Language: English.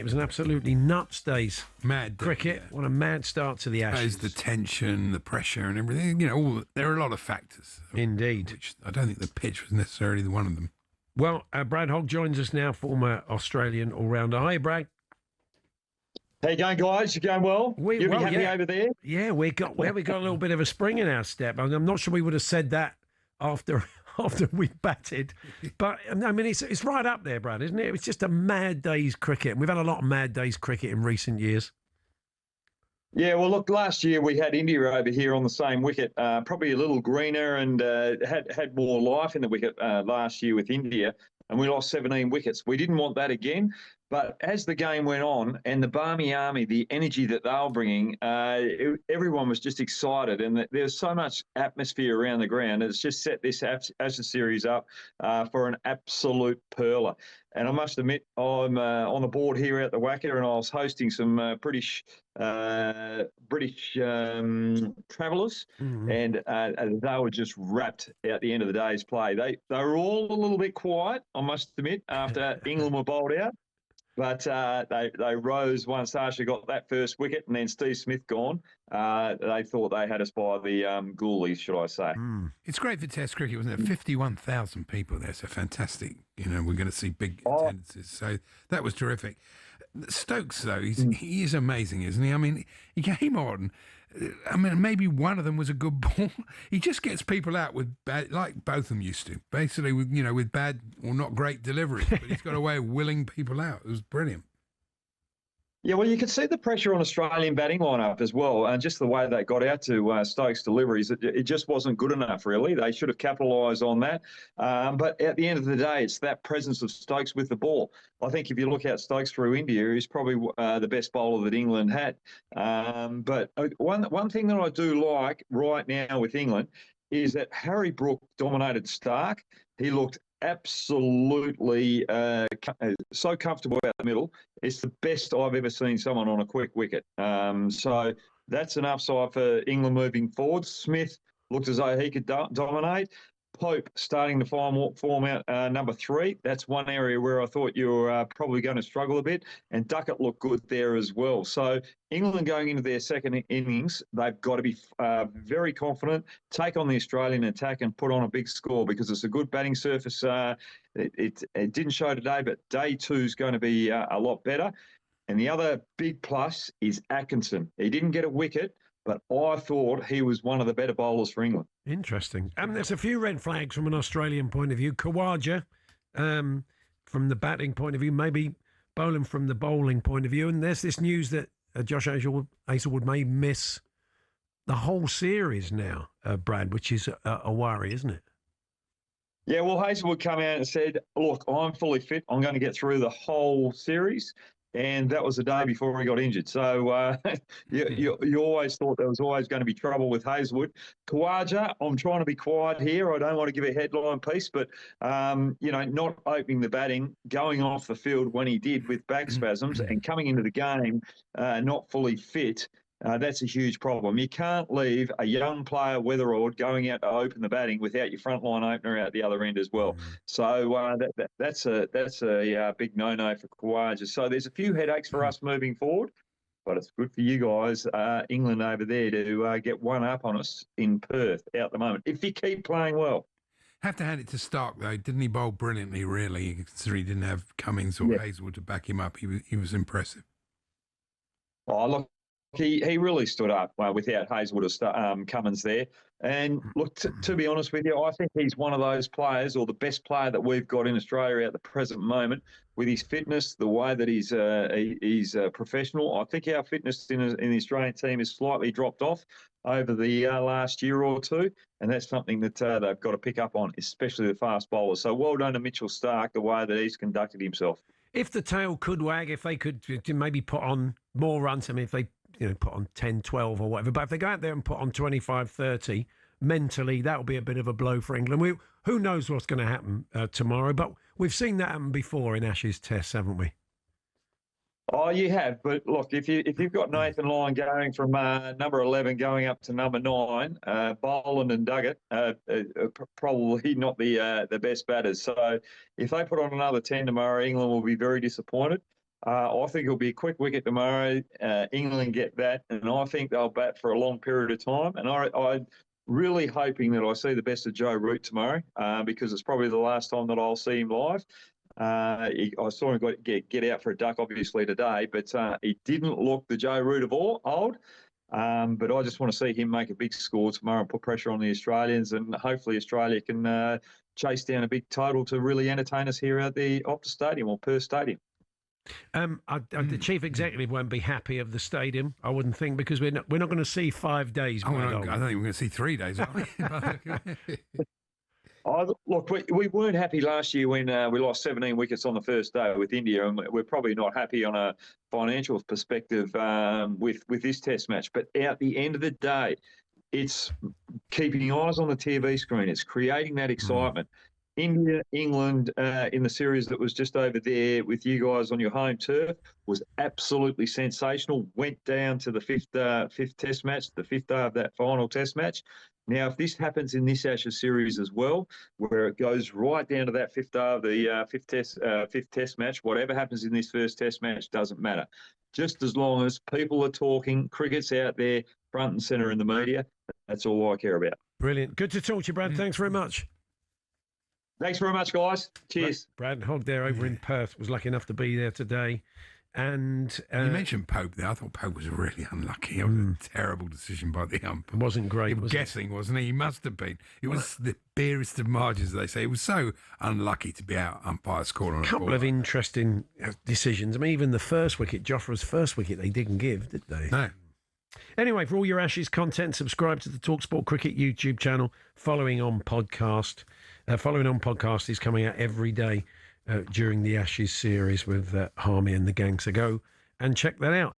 It was an absolutely nuts day's Mad day, cricket. yeah. What a mad start to the Ashes. There's the tension, the pressure, and everything. There are a lot of factors. Indeed. Which I don't think the pitch was necessarily one of them. Well, Brad Hogg joins us now, former Australian all-rounder. Hi, Brad. How you going, guys? You going well? You be happy over there? Yeah, we got a little bit of a spring in our step. I'm not sure we would have said that after we batted, but I mean it's right up there, Brad, isn't it? It's just a mad day's cricket, and we've had a lot of mad days cricket in recent years. Yeah, well, look, last year we had India over here on the same wicket, probably a little greener and had more life in the wicket last year with India, and we lost 17 wickets. We didn't want that again. But as the game went on and the Barmy Army, the energy that they were bringing, everyone was just excited. And there's so much atmosphere around the ground. It's just set this Ashes series up for an absolute perler. And I must admit, I'm on the board here at the Wacker, and I was hosting some British travellers, and they were just wrapped at the end of the day's play. They were all a little bit quiet, I must admit, after England were bowled out. But they rose once Asha got that first wicket, and then Steve Smith gone. They thought they had us by the ghoulies, should I say. It's great for Test cricket, wasn't it? 51,000 people there, so fantastic. We're going to see big attendances. So that was terrific. Stokes, though, he is amazing, isn't he? I mean, he came on. I mean, maybe one of them was a good ball. He just gets people out with bad, like both of them used to, basically with bad or not great deliveries. But he's got a way of willing people out. It was brilliant. Yeah, well, you could see the pressure on Australian batting lineup as well, and just the way they got out to Stokes' deliveries, it just wasn't good enough, really. They should have capitalised on that. But at the end of the day, it's that presence of Stokes with the ball. I think if you look at Stokes through India, he's probably the best bowler that England had. But one thing that I do like right now with England is that Harry Brook dominated Starc. He looked absolutely so comfortable out the middle. It's the best I've ever seen someone on a quick wicket. So that's an upside for England moving forward. Smith looked as though he could dominate. Pope starting to form out number 3. That's one area where I thought you were probably going to struggle a bit. And Duckett looked good there as well. So England going into their second innings, they've got to be very confident, take on the Australian attack and put on a big score, because it's a good batting surface. It didn't show today, but day 2 is going to be a lot better. And the other big plus is Atkinson. He didn't get a wicket, but I thought he was one of the better bowlers for England. Interesting. There's a few red flags from an Australian point of view. Khawaja, from the batting point of view, maybe bowling from the bowling point of view. And there's this news that Josh Hazlewood may miss the whole series now, Brad, which is a worry, isn't it? Yeah, well, Hazlewood came out and said, look, I'm fully fit. I'm going to get through the whole series. And that was the day before he got injured. So you always thought there was always going to be trouble with Hazlewood. Khawaja, I'm trying to be quiet here. I don't want to give a headline piece, but, not opening the batting, going off the field when he did with back spasms and coming into the game not fully fit, that's a huge problem. You can't leave a young player, Weatherald, going out to open the batting without your frontline opener out the other end as well. So that's a big no-no for Khawaja. So there's a few headaches for us moving forward, but it's good for you guys, England over there, to get one up on us in Perth at the moment, if you keep playing well. Have to hand it to Starc, though. Didn't he bowl brilliantly, really, considering he didn't have Cummins or Hazlewood to back him up? He was impressive. Oh, look. He really stood up without Hazlewood or Cummins there. And look, to be honest with you, I think he's one of those players, or the best player that we've got in Australia at the present moment, with his fitness, the way that he's professional. I think our fitness in the Australian team has slightly dropped off over the last year or two, and that's something that they've got to pick up on, especially the fast bowlers. So well done to Mitchell Starc, the way that he's conducted himself. If the tail could wag, if they could maybe put on more runs, I mean, if they put on 10, 12 or whatever, but if they go out there and put on 25, 30, mentally, that'll be a bit of a blow for England. Who knows what's going to happen tomorrow, but we've seen that happen before in Ashes tests, haven't we? Oh, you have, but look, if you've got Nathan Lyon going from number 11 going up to number 9, Boland and Duggett probably not the best batters. So if they put on another 10 tomorrow, England will be very disappointed. I think it'll be a quick wicket tomorrow. England get that, and I think they'll bat for a long period of time. And I'm really hoping that I see the best of Joe Root tomorrow, because it's probably the last time that I'll see him live. I saw him get out for a duck, obviously, today, but he didn't look the Joe Root of old. But I just want to see him make a big score tomorrow and put pressure on the Australians, and hopefully Australia can chase down a big total to really entertain us here at the Optus Stadium or Perth Stadium. The chief executive won't be happy of the stadium, I wouldn't think, because we're not going to see 5 days. I don't think we're going to see 3 days, are we? Look, we weren't happy last year when we lost 17 wickets on the first day with India, and we're probably not happy on a financial perspective with this Test match. But at the end of the day, it's keeping eyes on the TV screen. It's creating that excitement. India, England in the series that was just over there with you guys on your home turf was absolutely sensational. Went down to the fifth Test match, the fifth day of that final Test match. Now, if this happens in this Ashes series as well, where it goes right down to that fifth day of the fifth Test match, whatever happens in this first Test match doesn't matter. Just as long as people are talking, cricket's out there, front and centre in the media, that's all I care about. Brilliant. Good to talk to you, Brad. Thanks very much. Thanks very much, guys. Cheers. Brad Hogg there over in Perth was lucky enough to be there today. And you mentioned Pope there. I thought Pope was really unlucky. It was a terrible decision by the umpire. It wasn't great. He was guessing, wasn't he? He must have been. It was the barest of margins, they say. It was so unlucky to be out umpire's call on a couple of interesting decisions. I mean, even the first wicket, Jofra's first wicket, they didn't give, did they? No. Anyway, for all your Ashes content, subscribe to the talkSPORT Cricket YouTube channel. Following on podcast is coming out every day during the Ashes series with Harmy and the gang. So go and check that out.